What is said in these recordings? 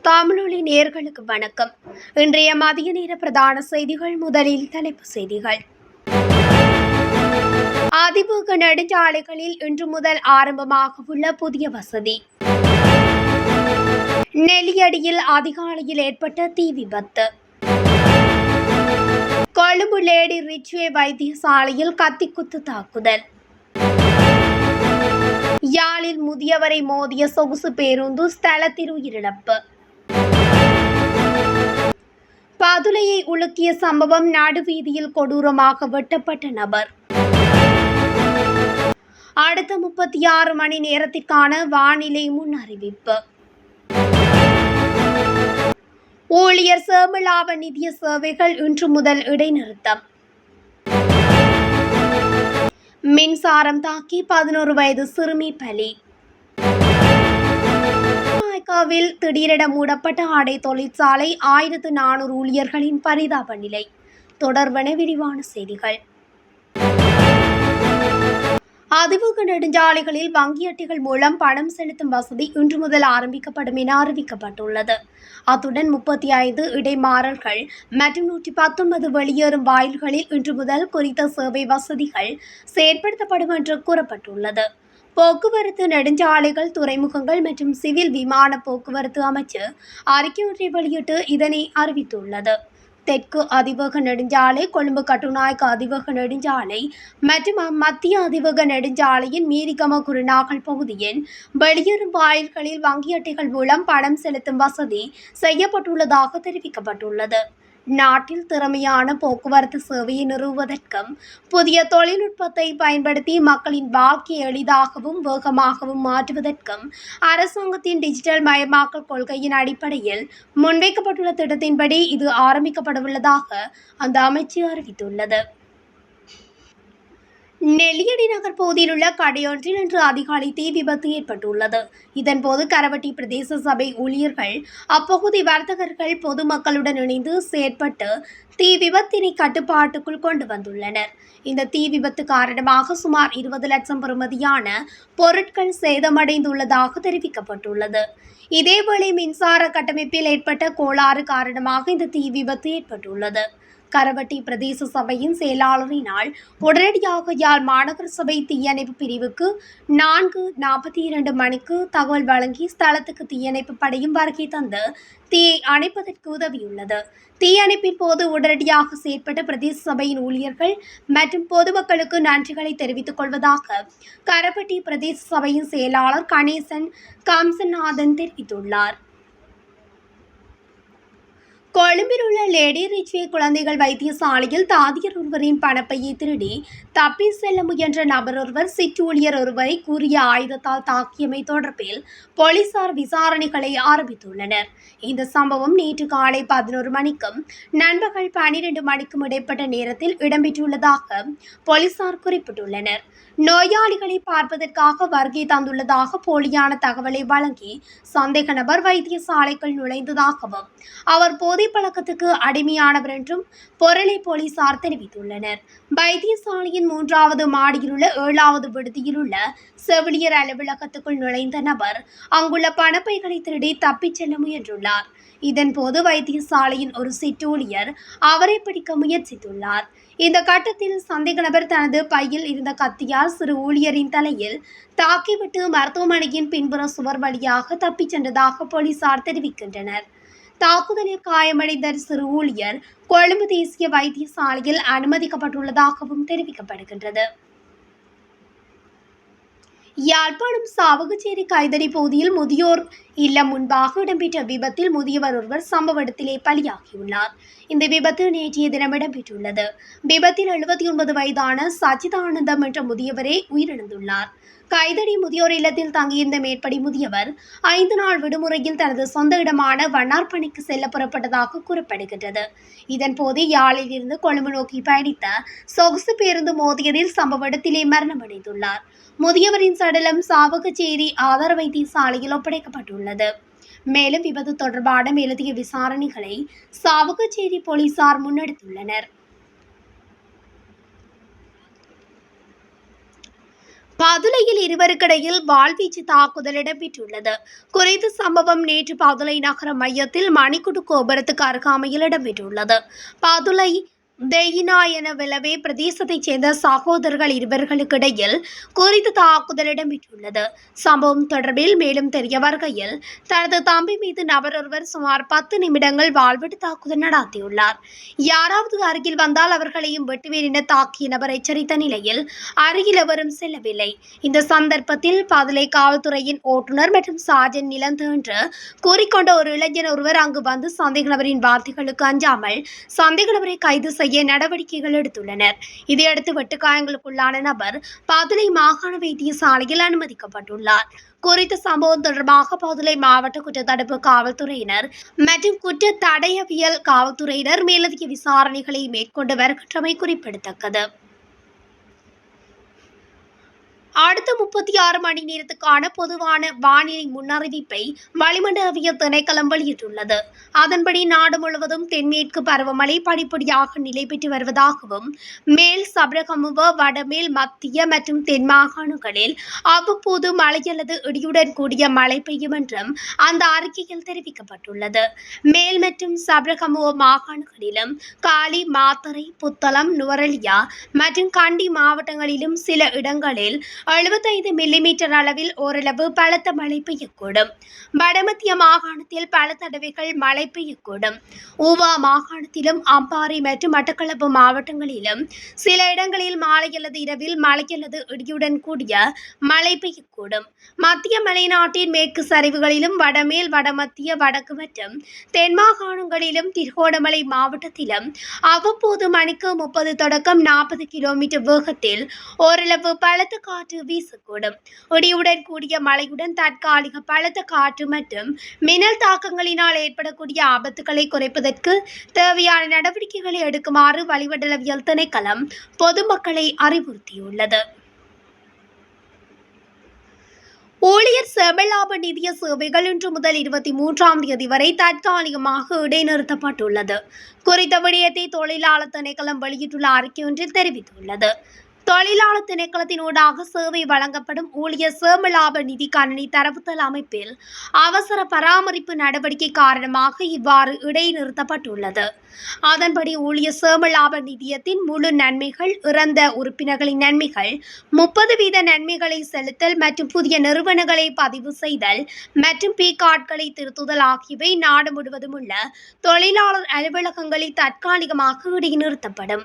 தமிழொலி நேயர்களுக்கு வணக்கம். இன்றைய மதிய நேர பிரதான செய்திகள். முதலில் தலைப்புச் செய்திகள். அதிவேக நெடுஞ்சாலைகளில் இன்று முதல் ஆரம்பமாக உள்ள புதிய வசதி. நெல்லியடியில் அதிகாலையில் ஏற்பட்ட தீ விபத்து. கொழும்பு லேடி ரிச்வே வைத்தியசாலையில் கத்திக்குத்து தாக்குதல். யாழில் முதியவரை மோதிய சொகுசு பேருந்து ஸ்தலத்தில் உயிரிழப்பு. பதுளையை உலுக்கிய சம்பவம், நடுவீதியில் கொடூரமாக வெட்டப்பட்ட நபர். அடுத்த 36 மணி நேரத்திற்கான வானிலை முன் அறிவிப்பு. ஊழியர் சேமலாப நிதிய சேவைகள் இன்று முதல் இடைநிறுத்தம். மின்சாரம் தாக்கி 11 வயது சிறுமி பலி. அமெரிக்காவில் திடீரென மூடப்பட்ட ஆடை தொழிற்சாலை, 1400 ஊழியர்களின் பரிதாப நிலை. தொடர்பான விரிவான செய்திகள். அதிவேக நெடுஞ்சாலைகளில் வங்கி அட்டைகள் மூலம் பணம் செலுத்தும் வசதி இன்று முதல் ஆரம்பிக்கப்படும் என அறிவிக்கப்பட்டுள்ளது. அத்துடன் 35 இடைமாறல்கள் மற்றும் 119 வெளியேறும் வாயில்களில் இன்று முதல் குறித்த சேவை வசதிகள் செயற்படுத்தப்படும் என்று கூறப்பட்டுள்ளது. போக்குவரத்து, நெடுஞ்சாலைகள், துறைமுகங்கள் மற்றும் சிவில் விமான போக்குவரத்து அமைச்சு அறிக்கை ஒன்றை வெளியிட்டு இதனை அறிவித்துள்ளது. தெற்கு அதிவேக நெடுஞ்சாலை, கொழும்பு கட்டுநாயக்க அதிவேக நெடுஞ்சாலை மற்றும் மத்திய அதிவேக நெடுஞ்சாலையின் மீரிகம குருநாகல் பகுதியின் வெளியேறும் வாயில்களில் வங்கி அட்டைகள் மூலம் பணம் செலுத்தும் வசதி செய்யப்பட்டுள்ளதாக தெரிவிக்கப்பட்டுள்ளது. நாட்டில் திறமையான போக்குவரத்து சேவையை நிறுவுவதற்கும் புதிய தொழில்நுட்பத்தை பயன்படுத்தி மக்களின் வாழ்க்கையை எளிதாகவும் வேகமாகவும் மாற்றுவதற்கும் அரசாங்கத்தின் டிஜிட்டல் மயமாக்கல் கொள்கையின் அடிப்படையில் முன்வைக்கப்பட்டுள்ள திட்டத்தின்படி இது ஆரம்பிக்கப்படவுள்ளதாக அந்த அமைச்சு அறிவித்துள்ளது. நெல்லியடி நகர் பகுதியில் உள்ள கடையொன்றில் இன்று அதிகாலை தீ விபத்து ஏற்பட்டுள்ளது. இதன்போது கரவட்டி பிரதேச சபை ஊழியர்கள், அப்பகுதி வர்த்தகர்கள், பொதுமக்களுடன் இணைந்து செயற்பட்டு தீ விபத்தினை கட்டுப்பாட்டுக்குள் கொண்டு வந்துள்ளனர். இந்த தீ விபத்து காரணமாக சுமார் 20 லட்சம் பெறுமதியான பொருட்கள் சேதமடைந்துள்ளதாக தெரிவிக்கப்பட்டுள்ளது. இதேவேளை மின்சார கட்டமைப்பில் ஏற்பட்ட கோளாறு காரணமாக இந்த தீ விபத்து ஏற்பட்டுள்ளது. கரவட்டி பிரதேச சபையின் செயலாளரினால் உடனடியாக யாழ் மாநகர சபை தீயணைப்பு பிரிவுக்கு 4:42 மணிக்கு தகவல் வழங்கி ஸ்தலத்துக்கு தீயணைப்பு படையும் வருகை தந்து தீயை அணைப்பதற்கு உதவியுள்ளது. தீயணைப்பின் போது உடனடியாக செயற்பட்ட பிரதேச சபையின் ஊழியர்கள் மற்றும் பொதுமக்களுக்கு நன்றிகளை தெரிவித்துக் கொள்வதாக கரவட்டி பிரதேச சபையின் செயலாளர் கணேசன் கம்சநாதன் தெரிவித்துள்ளார். கொழும்பில் உள்ள லேடி ரிச்வே குழந்தைகள் வைத்தியசாலையில் தாதியர் ஒருவரின் பணப்பையை திருடி தப்பி செல்ல முயன்ற நபர் ஒருவர் சிற்றூழியர் ஒருவரை கூறிய ஆயுதத்தால் தாக்கியமை தொடர்பில் போலீசார் விசாரணைகளை ஆரம்பித்துள்ளனர். இந்த சம்பவம் நேற்று காலை 11 மணிக்கும் நண்பகல் 12 மணிக்கும் இடைப்பட்ட நேரத்தில் இடம்பெற்றுள்ளதாக போலீசார் குறிப்பிட்டுள்ளனர். நோயாளிகளை பார்ப்பதற்காக வருகை தந்துள்ளதாக போலியான தகவலை வழங்கி சந்தேக நபர் வைத்தியசாலைக்குள் நுழைந்ததாகவும் அவர் போதை பழக்கத்துக்கு அடிமையானவர் என்றும் பொருளை போலீசார் தெரிவித்துள்ளனர். வைத்தியசாலையின் 3வது மாடியில் உள்ள 7வது விடுதியில் உள்ள செவிலியர் அலுவலகத்துக்குள் நுழைந்த நபர் அங்குள்ள பணப்பைகளை திருடி தப்பிச் செல்ல முயன்றுள்ளார். இதன்போது வைத்தியசாலையின் ஒரு சிற்றூழியர் அவரை பிடிக்க முயற்சித்துள்ளார். இந்த கட்டத்தில் சந்தேக நபர் தனது பையில் இருந்த கத்தியால் சிறு ஊழியரின் தலையில் தாக்கிவிட்டு மருத்துவமனையின் பின்புற சுவர் வழியாக தப்பிச் சென்றதாக போலீசார் தெரிவிக்கின்றனர். தாக்குதலில் காயமடைந்த சிறு ஊழியர் கொழும்பு தேசிய வைத்தியசாலையில் அனுமதிக்கப்பட்டுள்ளதாகவும் தெரிவிக்கப்படுகின்றது. யாழ்ப்பாணம் சாவகச்சேரி கைதடி பகுதியில் முதியோர் இல்லம் முன்பாக இடம்பெற்ற விபத்தில் முதியவர் ஒருவர் சம்பவ இடத்திலே பலியாகியுள்ளார். இந்த விபத்து நேற்றைய தினம் இடம்பெற்றுள்ளது. விபத்தில் 79 வயதான சச்சிதானந்தம் என்ற முதியவரே உயிரிழந்துள்ளார். கைதடி முதியோர் இல்லத்தில் தங்கியிருந்த மேற்படி முதியவர் 5 நாள் விடுமுறையில் தனது சொந்த இடமான வண்ணார்பனைக்கு செல்ல புறப்பட்டதாக கூறப்படுகின்றது. இதன்போது யாழில் இருந்து கொழும்பு நோக்கி பயணித்த சொகுசு பேருந்து மோதியதில் சம்பவ இடத்திலே மரணமடைந்துள்ளார். முதியவரின் சடலம் சாவகச்சேரி ஆதார வைத்தியசாலையில் ஒப்படைக்கப்பட்டுள்ளது. மேலும் விபத்து தொடர்பான மேலதிக விசாரணைகளை சாவகச்சேரி போலீசார் முன்னெடுத்துள்ளனர். பதுளையில் இருவருக்கிடையில் வாள்வீச்சு தாக்குதல் இடம்பெற்றுள்ளது. குறித்த சம்பவம் நேற்று பதுளை நகர மையத்தில் மணிக்குடு கோபுரத்துக்கு அருகாமையில் இடம்பெற்றுள்ளது. பதுளை தெய்யினாயன விளவே பிரதேசத்தைச் சேர்ந்த சகோதரர்கள் இருவர்களுக்கு இடையில் குறித்த தாக்குதல் இடம்பெற்றுள்ளது. சம்பவம் தொடர்பில் மேலும் தெரிய வருகையில், தனது தம்பி மீது நபர் ஒருவர் சுமார் 10 நிமிடங்கள் வாள்வெட்டு தாக்குதல் நடத்தியுள்ளார். யாராவது அருகில் வந்தால் அவர்களையும் வெட்டுவேன் என தாக்கிய நபர் எச்சரித்த நிலையில் அருகில் எவரும் செல்லவில்லை. இந்த சந்தர்ப்பத்தில் பதுளை காவல்துறையின் ஓட்டுநர் மற்றும் சார்ஜன் நிலந்து என்று கூறிக்கொண்ட ஒரு இளைஞர் ஒருவர் அங்கு வந்து சந்தேக நபரின் வார்த்தைகளுக்கு அஞ்சாமல் சந்தேக நபரை கைது செய்ய நடவடிக்கைகள் எடுத்துள்ளனர். இதையடுத்து வெட்டுக்காயங்களுக்குள்ளான நபர் பதுளை மாகாண வைத்தியசாலையில் அனுமதிக்கப்பட்டுள்ளார். குறித்த சம்பவம் தொடர்பாக பதுளை மாவட்ட குற்றத்தடுப்பு காவல்துறையினர் மற்றும் குற்ற தடயவியல் காவல்துறையினர் மேலதிக விசாரணைகளை மேற்கொண்டு வருகின்றமை குறிப்பிடத்தக்கது. அடுத்த 36 மணி நேரத்துக்கான பொதுவான வானிலை முன்னறிவிப்பை வளிமண்டலவியல் திணைக்களம் வெளியிட்டுள்ளது. அதன்படி நாடு முழுவதும் தென்மேற்கு பருவமழை படிப்படியாக நிலை பெற்று வருவதாகவும், மேல் சபரகமுவ, வடமேல், மத்திய மற்றும் தென் மாகாணங்களில் அவ்வப்போது மழை அல்லது இடியுடன் கூடிய மழை பெய்யும் என்றும் அந்த அறிக்கையில் தெரிவிக்கப்பட்டுள்ளது. மேல் மற்றும் சபரகமுவ மாகாணங்களிலும் காலி, மாத்தறை, புத்தளம், நுவரெலியா மற்றும் கண்டி மாவட்டங்களிலும் சில இடங்களில் 75 மில்லிமீட்டர் அளவில் ஓரளவு பலத்த மழை பெய்யக்கூடும். வடமத்திய மாகாணத்தில் பல தடவைகள் மழை பெய்யக்கூடும். ஊவா மாகாணத்திலும் அம்பாறை மற்றும் மட்டக்களப்பு மாவட்டங்களிலும் சில இடங்களில் மாலை அல்லது இரவில் மழை அல்லது இடியுடன் கூடிய மழை பெய்யக்கூடும். மத்திய மலைநாட்டின் மேற்கு சரிவுகளிலும் வடமேல், வடமத்திய, வடக்கு மற்றும் தென் மாகாணங்களிலும் திருகோணமலை மாவட்டத்திலும் அவ்வப்போது மணிக்கு 30 தொடக்கம் 40 கிலோமீட்டர் வேகத்தில் ஓரளவு பலத்த காற்று வீசக்கூடும். இடியுடன் கூடிய மழையுடன் தற்காலிக பலத்த காற்று மற்றும் மின்னல் தாக்கங்களினால் ஏற்படக்கூடிய ஆபத்துக்களை குறைப்பதற்கு தேவையான நடவடிக்கைகளை எடுக்குமாறு வளிமண்டலவியல் திணைக்களம் பொதுமக்களை அறிவுறுத்தியுள்ளது. ஊழியர் சேமலாப நிதிய சேவைகள் இன்று முதல் 23ஆம் தேதி வரை தற்காலிகமாக இடைநிறுத்தப்பட்டுள்ளது. குறித்த விடயத்தை தொழிலாளர் திணைக்களம் வெளியிட்டுள்ள அறிக்கை ஒன்றில் தெரிவித்துள்ளது. தொழிலாளர் திணைக்களத்தினூடாக சேவை வழங்கப்படும் ஊழியர் சேமலாப நிதி கணினி தரவுத்தள அமைப்பில் அவசர பராமரிப்பு நடவடிக்கை காரணமாக இவ்வாறு இடைநிறுத்தப்பட்டுள்ளது. அதன்படி ஊழியர் சேமலாப நிதியத்தின் முழு நன்மைகள், இறந்த உறுப்பினர்களின் நன்மைகள், 30% நன்மைகளை செலுத்தல் மற்றும் புதிய நிறுவனங்களை பதிவு செய்தல் மற்றும் பி கார்டுகளை திருத்துதல் ஆகியவை நாடு முழுவதும் உள்ள தொழிலாளர் அலுவலகங்களில் தற்காலிகமாக இடைநிறுத்தப்படும்.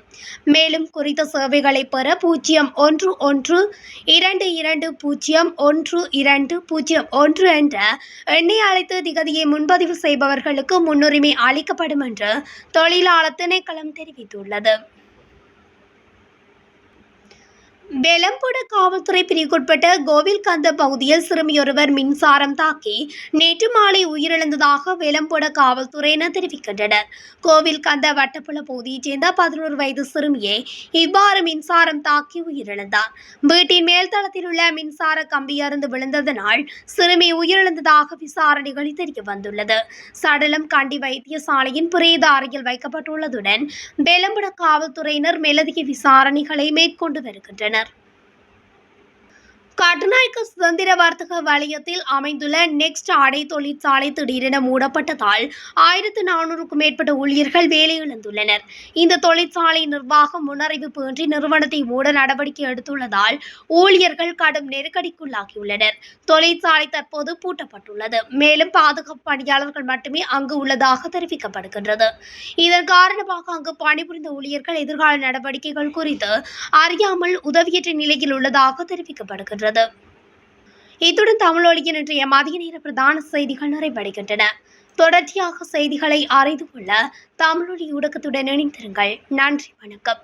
மேலும் குறித்த சேவைகளை பெற 0112201201 என்ற எண்ணை அழைத்து திகதியை முன்பதிவு செய்பவர்களுக்கு முன்னுரிமை அளிக்கப்படும் என்று தொழிலாளர் திணைக்களம் தெரிவித்துள்ளது. வெலம்புட காவல்துறை பிரிவுக்குட்பட்ட கோவில்கந்த பகுதியில் சிறுமியொருவர் மின்சாரம் தாக்கி நேற்று மாலை உயிரிழந்ததாக வெலம்புட காவல்துறையினர் தெரிவிக்கின்றனர். கோவில்கந்த வட்டப்புல பகுதியைச் சேர்ந்த 11 வயது சிறுமியே இவ்வாறு மின்சாரம் தாக்கி உயிரிழந்தார். வீட்டின் மேல்தளத்தில் உள்ள மின்சார கம்பி அறுந்து விழுந்ததனால் சிறுமி உயிரிழந்ததாக விசாரணைகளில் தெரிய வந்துள்ளது. சடலம் கண்டி வைத்தியசாலையின் பிரேத அறையில் வைக்கப்பட்டுள்ளதுடன் வெலம்புட காவல்துறையினர் மேலதிக விசாரணைகளை மேற்கொண்டு வருகின்றனர். கட்டுநாயக்க சுதந்திர வர்த்தக வலயத்தில் அமைந்துள்ள நெக்ஸ்ட் ஆடை தொழிற்சாலை திடீரென மூடப்பட்டதால் 1400க்கும் மேற்பட்ட ஊழியர்கள் வேலையிழந்துள்ளனர். இந்த தொழிற்சாலை நிர்வாகம் முன்னறிவிப்பு இன்றி நிறுவனத்தை மூட நடவடிக்கை எடுத்துள்ளதால் ஊழியர்கள் கடும் நெருக்கடிக்குள்ளாகியுள்ளனர். தொழிற்சாலை தற்போது பூட்டப்பட்டுள்ளது. மேலும் பாதுகாப்பு பணியாளர்கள் மட்டுமே அங்கு உள்ளதாக தெரிவிக்கப்படுகின்றது. இதன் காரணமாக அங்கு பணிபுரிந்த ஊழியர்கள் எதிர்கால நடவடிக்கைகள் குறித்து அறியாமல் உதவியற்ற நிலையில் உள்ளதாக தெரிவிக்கப்படுகின்றது. இத்துடன் தமிழொலியின் இன்றைய மதிய நேர பிரதான செய்திகள் நிறைவடைகின்றன. தொடர்ச்சியாக செய்திகளை அறிந்து கொள்ள தமிழொலி ஊடகத்துடன் இணைந்திருங்கள். நன்றி, வணக்கம்.